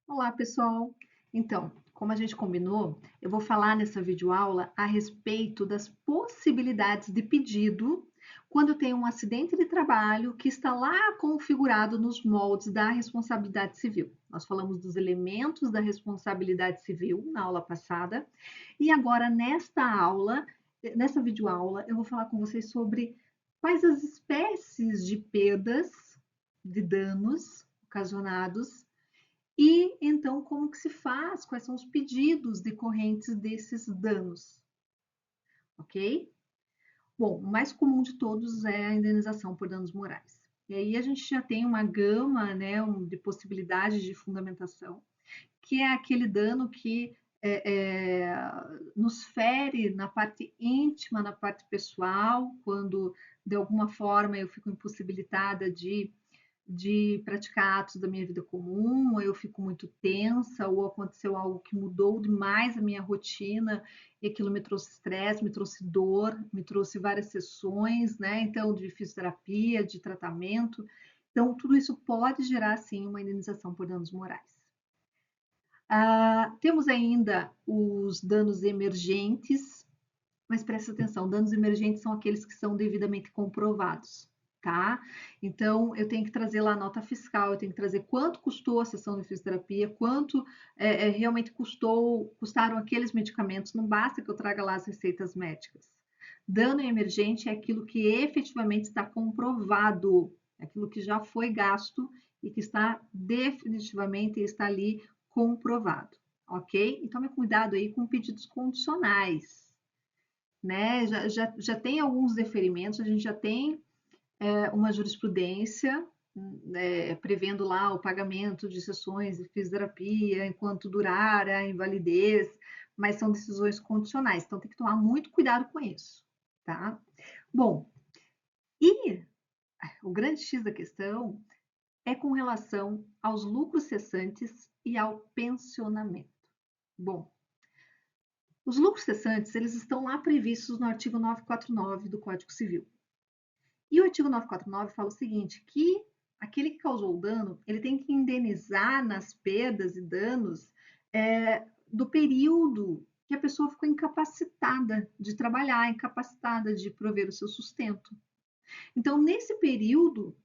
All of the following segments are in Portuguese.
Olá, pessoal. Então, como a gente combinou, eu vou falar nessa videoaula a respeito das possibilidades de pedido quando tem um acidente de trabalho que está lá configurado nos moldes da responsabilidade civil. Nós falamos dos elementos da responsabilidade civil na aula passada, e agora nessa videoaula, eu vou falar com vocês sobre quais as espécies de perdas, de danos ocasionados e então como que se faz? Quais são os pedidos decorrentes desses danos, ok? Bom, o mais comum de todos é a indenização por danos morais. E aí a gente já tem uma gama, né, de possibilidades de fundamentação, que é aquele dano que nos fere na parte íntima, na parte pessoal, quando de alguma forma eu fico impossibilitada de praticar atos da minha vida comum, ou eu fico muito tensa, ou aconteceu algo que mudou demais a minha rotina, e aquilo me trouxe estresse, me trouxe dor, me trouxe várias sessões, né? Então, de fisioterapia, de tratamento. Então, tudo isso pode gerar, sim, uma indenização por danos morais. Temos ainda os danos emergentes, mas presta atenção, danos emergentes são aqueles que são devidamente comprovados, tá? Então, eu tenho que trazer lá a nota fiscal, eu tenho que trazer quanto custou a sessão de fisioterapia, quanto realmente custaram aqueles medicamentos, não basta que eu traga lá as receitas médicas. Dano emergente é aquilo que efetivamente está comprovado, é aquilo que já foi gasto e que está definitivamente está ali comprovado, ok? Então, tome cuidado aí com pedidos condicionais, né? Já tem alguns deferimentos, a gente já tem uma jurisprudência prevendo lá o pagamento de sessões de fisioterapia enquanto durar a invalidez, mas são decisões condicionais, então tem que tomar muito cuidado com isso, tá? Bom, e o grande X da questão é com relação aos lucros cessantes e ao pensionamento. Bom, os lucros cessantes, eles estão lá previstos no artigo 949 do Código Civil. E o artigo 949 fala o seguinte, que aquele que causou o dano, ele tem que indenizar nas perdas e danos do período que a pessoa ficou incapacitada de trabalhar, incapacitada de prover o seu sustento. Então, nesse período,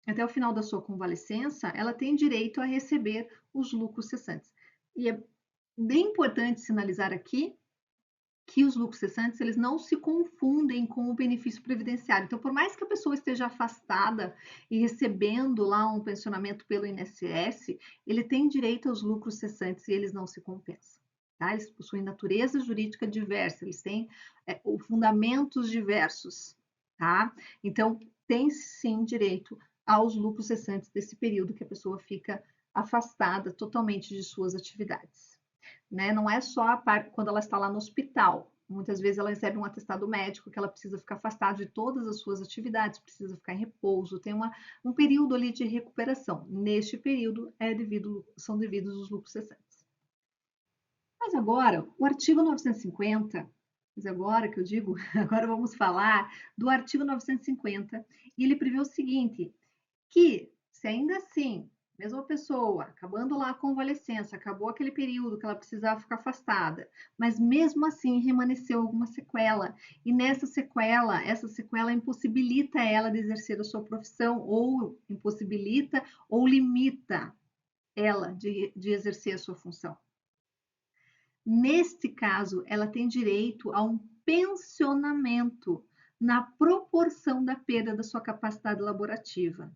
até o final da sua convalescença, ela tem direito a receber os lucros cessantes. E é bem importante sinalizar aqui que os lucros cessantes eles não se confundem com o benefício previdenciário. Então, por mais que a pessoa esteja afastada e recebendo lá um pensionamento pelo INSS, ele tem direito aos lucros cessantes e eles não se compensam. Tá? Eles possuem natureza jurídica diversa, eles têm fundamentos diversos. Tá? Então, tem sim direito aos lucros cessantes desse período que a pessoa fica afastada totalmente de suas atividades, né? Não é só a parte quando ela está lá no hospital. Muitas vezes ela recebe um atestado médico que ela precisa ficar afastada de todas as suas atividades, precisa ficar em repouso, tem um período ali de recuperação. Neste período são devidos os lucros cessantes. Mas agora, o artigo 950, mas agora que eu digo, agora vamos falar do artigo 950, e ele prevê o seguinte, que se ainda assim, mesma pessoa, acabando lá a convalescença, acabou aquele período que ela precisava ficar afastada, mas mesmo assim remanesceu alguma sequela, e essa sequela impossibilita ela de exercer a sua profissão, ou impossibilita ou limita ela de exercer a sua função. Neste caso, ela tem direito a um pensionamento na proporção da perda da sua capacidade laborativa.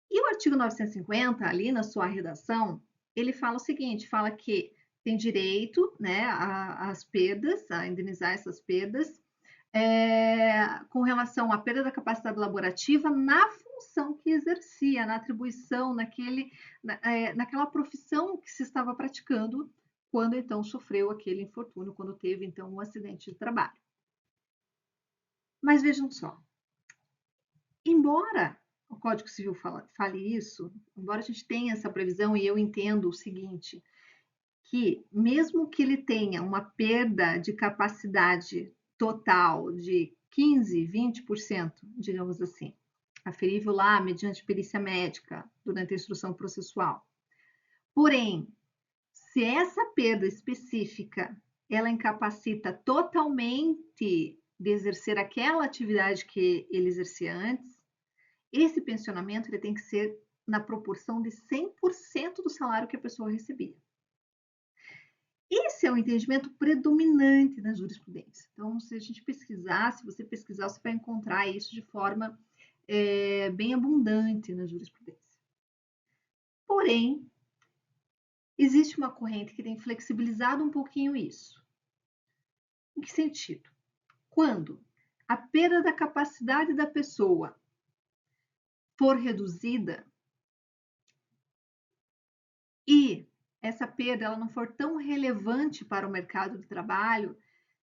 E o artigo 950, ali na sua redação, ele fala o seguinte, fala que tem direito, né, às perdas, a indenizar essas perdas, com relação à perda da capacidade laborativa na função que exercia, na atribuição, naquela profissão que se estava praticando, quando então sofreu aquele infortúnio, quando teve então um acidente de trabalho. Mas vejam só, embora o Código Civil fale isso, embora a gente tenha essa previsão, e eu entendo o seguinte, que mesmo que ele tenha uma perda de capacidade total de 15, 20%, digamos assim, aferível lá mediante perícia médica durante a instrução processual, Porém, se essa perda específica, ela incapacita totalmente de exercer aquela atividade que ele exercia antes, esse pensionamento ele tem que ser na proporção de 100% do salário que a pessoa recebia. Esse é o entendimento predominante na jurisprudência. Então, se a gente pesquisar, se você pesquisar, você vai encontrar isso de forma bem abundante na jurisprudência. Porém, existe uma corrente que tem flexibilizado um pouquinho isso. Em que sentido? Quando a perda da capacidade da pessoa for reduzida e essa perda ela não for tão relevante para o mercado de trabalho,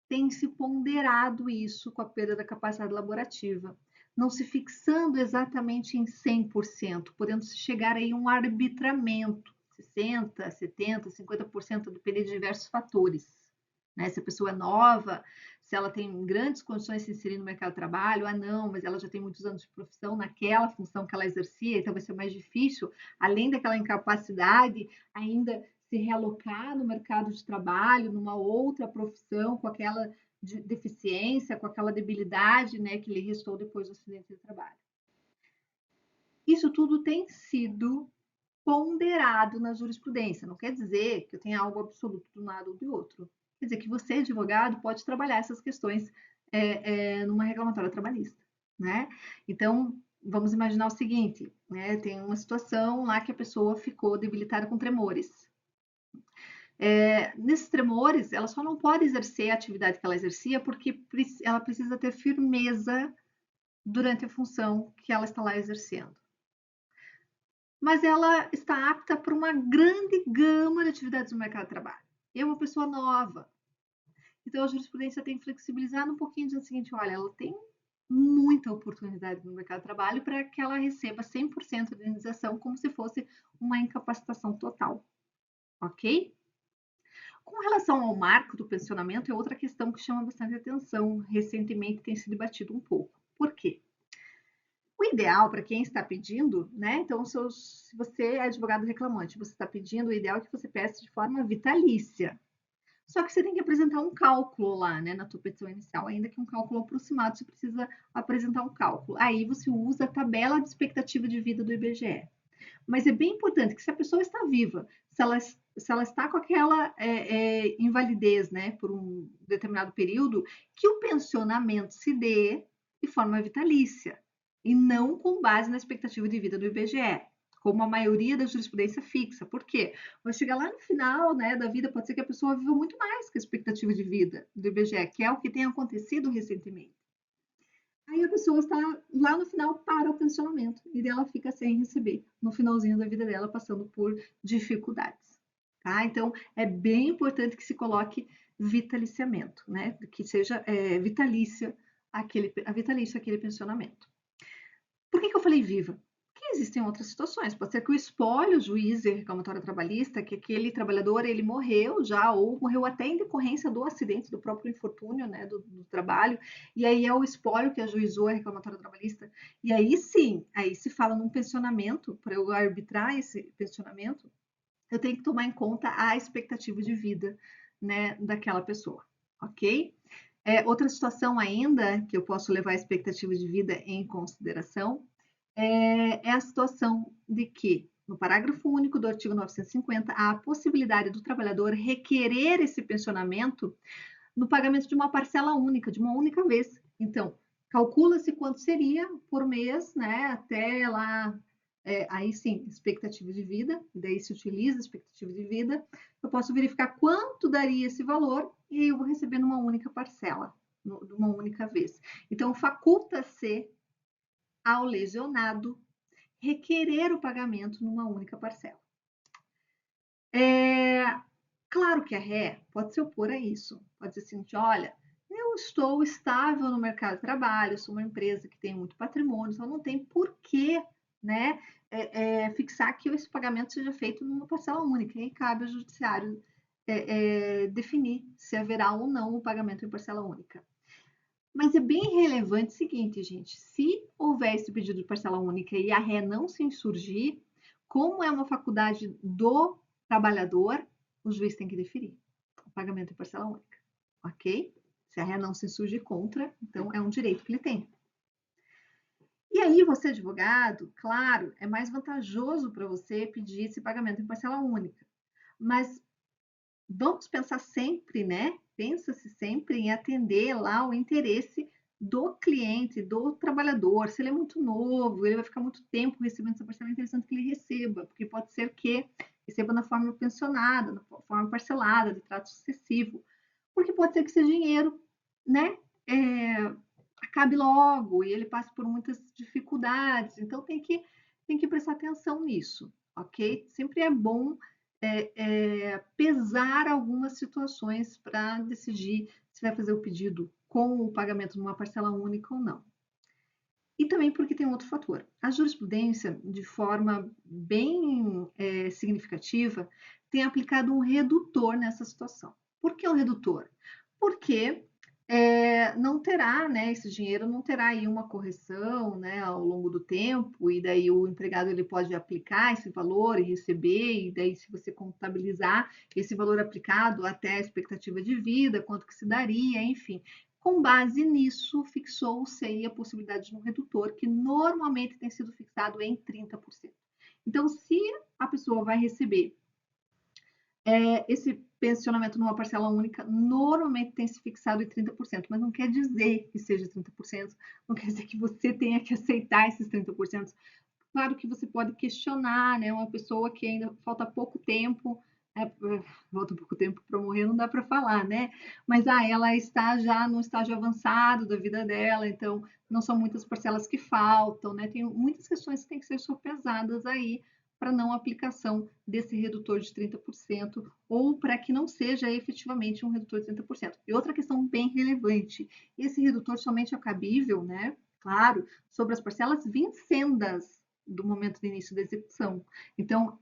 tem se ponderado isso com a perda da capacidade laborativa, não se fixando exatamente em 100%, podendo se chegar aí a um arbitramento, 60%, 70%, 50%, dependendo de diversos fatores. Né? Se a pessoa é nova, se ela tem grandes condições de se inserir no mercado de trabalho, não, mas ela já tem muitos anos de profissão naquela função que ela exercia, então vai ser mais difícil, além daquela incapacidade, ainda se realocar no mercado de trabalho, numa outra profissão, com aquela deficiência, com aquela debilidade, né, que lhe restou depois do acidente de trabalho. Isso tudo tem sido ponderado na jurisprudência. Não quer dizer que eu tenha algo absoluto de um lado ou do outro. Quer dizer que você, advogado, pode trabalhar essas questões numa reclamatória trabalhista, né? Então, vamos imaginar o seguinte, né? Tem uma situação lá que a pessoa ficou debilitada com tremores. Nesses tremores, ela só não pode exercer a atividade que ela exercia porque ela precisa ter firmeza durante a função que ela está lá exercendo. Mas ela está apta para uma grande gama de atividades no mercado de trabalho. E é uma pessoa nova. Então, a jurisprudência tem flexibilizado um pouquinho, dizendo o seguinte, olha, ela tem muita oportunidade no mercado de trabalho para que ela receba 100% de indenização, como se fosse uma incapacitação total. Ok? Com relação ao marco do pensionamento, é outra questão que chama bastante atenção. Recentemente tem se debatido um pouco. Por quê? O ideal para quem está pedindo, né? Então, se você é advogado reclamante, você está pedindo, o ideal é que você peça de forma vitalícia. Só que você tem que apresentar um cálculo lá, né, na tua petição inicial, ainda que um cálculo aproximado, você precisa apresentar um cálculo. Aí você usa a tabela de expectativa de vida do IBGE. Mas é bem importante que se a pessoa está viva, se ela está com aquela invalidez, né, por um determinado período, que o pensionamento se dê de forma vitalícia e não com base na expectativa de vida do IBGE, como a maioria da jurisprudência fixa. Por quê? Vai chegar lá no final, né, da vida, pode ser que a pessoa viva muito mais que a expectativa de vida do IBGE, que é o que tem acontecido recentemente. Aí a pessoa está lá no final para o pensionamento e ela fica sem receber no finalzinho da vida dela, passando por dificuldades. Tá? Então, é bem importante que se coloque vitaliciamento, né? Que seja vitalício aquele pensionamento. Por que eu falei viva? Porque existem outras situações. Pode ser que o espólio, juiz e reclamatória trabalhista, que aquele trabalhador ele morreu já ou morreu até em decorrência do acidente, do próprio infortúnio, né, do trabalho, e aí é o espólio que ajuizou a reclamatória trabalhista. E aí sim, aí se fala num pensionamento, para eu arbitrar esse pensionamento, eu tenho que tomar em conta a expectativa de vida, né, daquela pessoa, ok? Outra situação ainda que eu posso levar a expectativa de vida em consideração é a situação de que, no parágrafo único do artigo 950, há a possibilidade do trabalhador requerer esse pensionamento no pagamento de uma parcela única, de uma única vez. Então, calcula-se quanto seria por mês, né, até lá, aí sim, expectativa de vida, daí se utiliza a expectativa de vida, eu posso verificar quanto daria esse valor e eu vou receber numa única parcela, numa única vez. Então, faculta-se ao lesionado requerer o pagamento numa única parcela. Claro que a ré pode se opor a isso. Pode dizer assim, olha, eu estou estável no mercado de trabalho, sou uma empresa que tem muito patrimônio, então não tem por que, né, fixar que esse pagamento seja feito numa parcela única. E aí cabe ao judiciário definir se haverá ou não o pagamento em parcela única. Mas é bem relevante o seguinte, gente, se houver esse pedido de parcela única e a ré não se insurgir, como é uma faculdade do trabalhador, o juiz tem que deferir o pagamento em parcela única, ok? Se a ré não se insurge contra, então é um direito que ele tem. E aí, você, advogado, claro, é mais vantajoso para você pedir esse pagamento em parcela única. Mas vamos pensar sempre, né? Pensa-se sempre em atender lá o interesse do cliente, do trabalhador. Se ele é muito novo, ele vai ficar muito tempo recebendo essa parcela, é interessante que ele receba, porque pode ser que receba na forma pensionada, na forma parcelada, de trato sucessivo, porque pode ser que esse dinheiro, né, acabe logo e ele passe por muitas dificuldades. Então tem que prestar atenção nisso, ok? Sempre é bom pesar algumas situações para decidir se vai fazer o pedido com o pagamento numa parcela única ou não. E também porque tem outro fator. A jurisprudência, de forma bem significativa, tem aplicado um redutor nessa situação. Por que um redutor? Porque não terá, né, esse dinheiro não terá aí uma correção, né, ao longo do tempo, e daí o empregado ele pode aplicar esse valor e receber, e daí se você contabilizar esse valor aplicado até a expectativa de vida, quanto que se daria, enfim. Com base nisso, fixou-se aí a possibilidade de um redutor, que normalmente tem sido fixado em 30%. Então, se a pessoa vai receber esse pensionamento numa parcela única, normalmente tem se fixado em 30%, mas não quer dizer que seja 30%, não quer dizer que você tenha que aceitar esses 30%. Claro que você pode questionar, né? Uma pessoa que ainda falta pouco tempo, falta pouco tempo para morrer, não dá para falar, né? Mas ela está já no estágio avançado da vida dela, então não são muitas parcelas que faltam, né? Tem muitas questões que têm que ser sopesadas aí para não aplicação desse redutor de 30% ou para que não seja efetivamente um redutor de 30%. E outra questão bem relevante, esse redutor somente é cabível, né? Claro, sobre as parcelas vincendas do momento do início da execução. Então,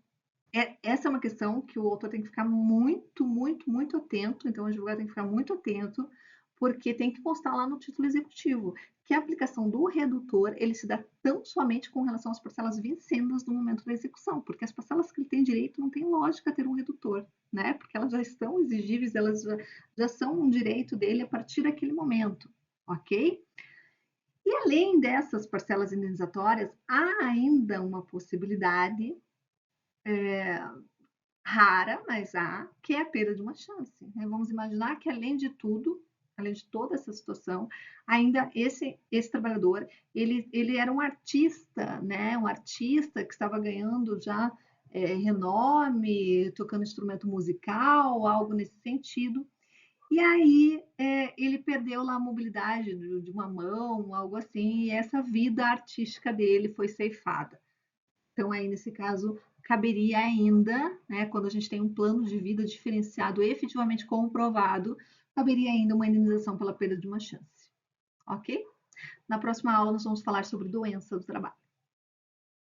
essa é uma questão que o autor tem que ficar muito, muito, muito atento, então o advogado tem que ficar muito atento, porque tem que constar lá no título executivo que a aplicação do redutor, ele se dá tão somente com relação às parcelas vincendas no momento da execução, porque as parcelas que ele tem direito não tem lógica ter um redutor, né? Porque elas já estão exigíveis, elas já são um direito dele a partir daquele momento, ok? E além dessas parcelas indenizatórias, há ainda uma possibilidade rara, mas há, que é a perda de uma chance, né? Vamos imaginar que, além de tudo, além de toda essa situação, ainda esse trabalhador, ele era um artista, né? Um artista que estava ganhando já renome, tocando instrumento musical, algo nesse sentido. E aí ele perdeu lá a mobilidade de uma mão, algo assim, e essa vida artística dele foi ceifada. Então, aí, nesse caso, caberia ainda, né, quando a gente tem um plano de vida diferenciado efetivamente comprovado, caberia ainda uma indenização pela perda de uma chance. Ok? Na próxima aula, nós vamos falar sobre doença do trabalho.